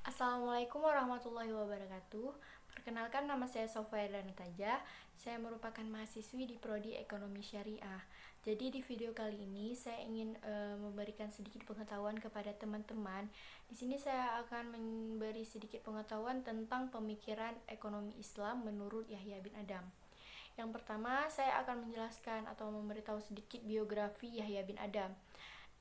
Assalamualaikum warahmatullahi wabarakatuh. Perkenalkan, nama saya Sofia Nataja. Saya merupakan mahasiswi di Prodi Ekonomi Syariah. Jadi di video kali ini saya ingin memberikan sedikit pengetahuan kepada teman-teman. Di sini saya akan memberi sedikit pengetahuan tentang pemikiran ekonomi Islam menurut Yahya bin Adam. Yang pertama, saya akan menjelaskan atau memberitahu sedikit biografi Yahya bin Adam.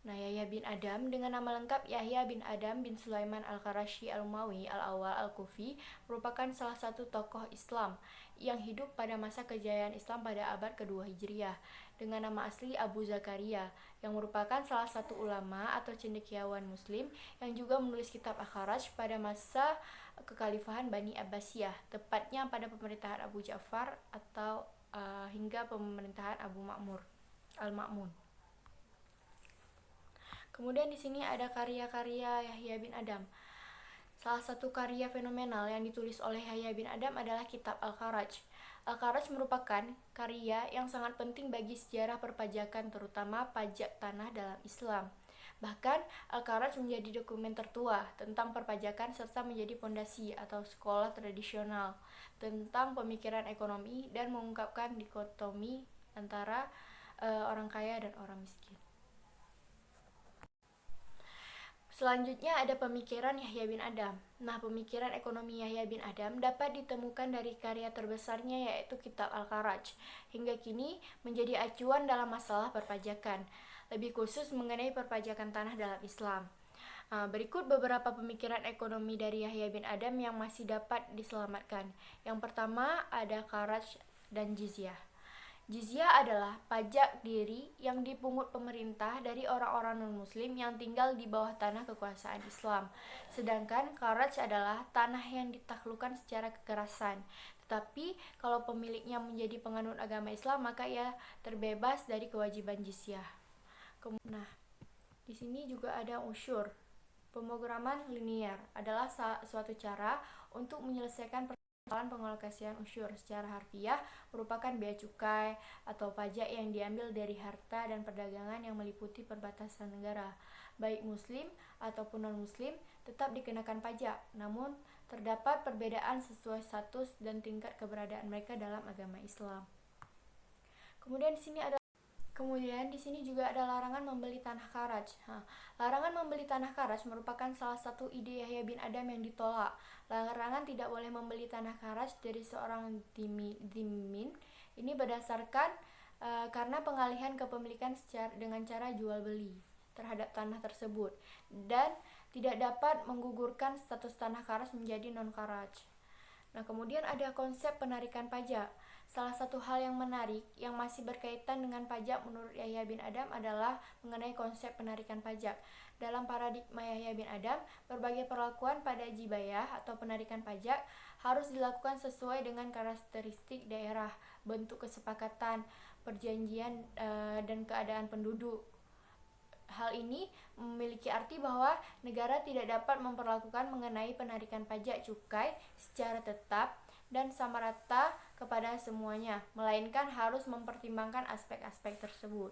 Nah, Yahya bin Adam dengan nama lengkap Yahya bin Adam bin Sulaiman Al-Qarashi Al-Umawi Al-Awwal Al-Kufi merupakan salah satu tokoh Islam yang hidup pada masa kejayaan Islam pada abad kedua Hijriah dengan nama asli Abu Zakaria yang merupakan salah satu ulama atau cendekiawan muslim yang juga menulis kitab Al-Kharaj pada masa kekhalifahan Bani Abbasiyah, tepatnya pada pemerintahan Abu Ja'far atau hingga pemerintahan Abu Ma'mur Al-Ma'mun. Kemudian di sini ada karya-karya Yahya bin Adam. Salah satu karya fenomenal yang ditulis oleh Yahya bin Adam adalah kitab Al-Kharaj. Al-Kharaj merupakan karya yang sangat penting bagi sejarah perpajakan, terutama pajak tanah dalam Islam. Bahkan, Al-Kharaj menjadi dokumen tertua tentang perpajakan serta menjadi fondasi atau sekolah tradisional tentang pemikiran ekonomi dan mengungkapkan dikotomi antara orang kaya dan orang miskin. Selanjutnya ada pemikiran Yahya bin Adam. Nah, pemikiran ekonomi Yahya bin Adam dapat ditemukan dari karya terbesarnya yaitu kitab Al-Kharaj. Hingga kini menjadi acuan dalam masalah perpajakan, lebih khusus mengenai perpajakan tanah dalam Islam. Berikut beberapa pemikiran ekonomi dari Yahya bin Adam yang masih dapat diselamatkan. Yang pertama ada Kharaj dan Jizyah. Jizyah adalah pajak diri yang dipungut pemerintah dari orang-orang non-muslim yang tinggal di bawah tanah kekuasaan Islam. Sedangkan kharaj adalah tanah yang ditaklukkan secara kekerasan. Tetapi kalau pemiliknya menjadi penganut agama Islam, maka ia terbebas dari kewajiban jizyah. Nah, di sini juga ada usyur. Pemrograman linier adalah suatu cara untuk menyelesaikan persoalan pengalokasian usyur secara harfiah merupakan bea cukai atau pajak yang diambil dari harta dan perdagangan yang meliputi perbatasan negara. Baik muslim ataupun non-muslim tetap dikenakan pajak, namun terdapat perbedaan sesuai status dan tingkat keberadaan mereka dalam agama Islam. Kemudian di sini juga ada larangan membeli tanah kharaj. Larangan membeli tanah kharaj merupakan salah satu ide Yahya bin Adam yang ditolak. Larangan tidak boleh membeli tanah kharaj dari seorang dhimmin ini berdasarkan karena pengalihan kepemilikan dengan cara jual beli terhadap tanah tersebut dan tidak dapat menggugurkan status tanah kharaj menjadi non kharaj. Nah, kemudian ada konsep penarikan pajak. Salah satu hal yang menarik yang masih berkaitan dengan pajak menurut Yahya bin Adam adalah mengenai konsep penarikan pajak. Dalam paradigma Yahya bin Adam, berbagai perlakuan pada jibayah atau penarikan pajak harus dilakukan sesuai dengan karakteristik daerah, bentuk kesepakatan, perjanjian, dan keadaan penduduk. Hal ini memiliki arti bahwa negara tidak dapat memperlakukan mengenai penarikan pajak cukai secara tetap dan sama rata kepada semuanya, melainkan harus mempertimbangkan aspek-aspek tersebut.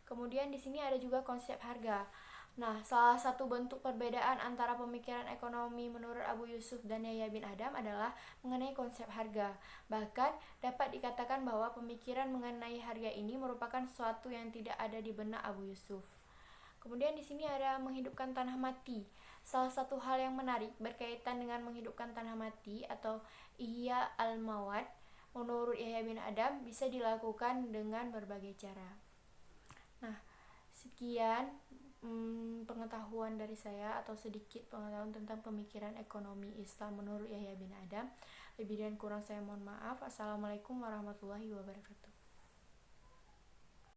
Kemudian di sini ada juga konsep harga. Nah, salah satu bentuk perbedaan antara pemikiran ekonomi menurut Abu Yusuf dan Yahya bin Adam adalah mengenai konsep harga. Bahkan dapat dikatakan bahwa pemikiran mengenai harga ini merupakan sesuatu yang tidak ada di benak Abu Yusuf. Kemudian di sini ada menghidupkan tanah mati. Salah satu hal yang menarik berkaitan dengan menghidupkan tanah mati atau ihya al-mawad menurut Yahya bin Adam bisa dilakukan dengan berbagai cara. Nah, sekian pengetahuan dari saya atau sedikit pengetahuan tentang pemikiran ekonomi Islam menurut Yahya bin Adam. Lebih dan kurang saya mohon maaf. Assalamualaikum warahmatullahi wabarakatuh.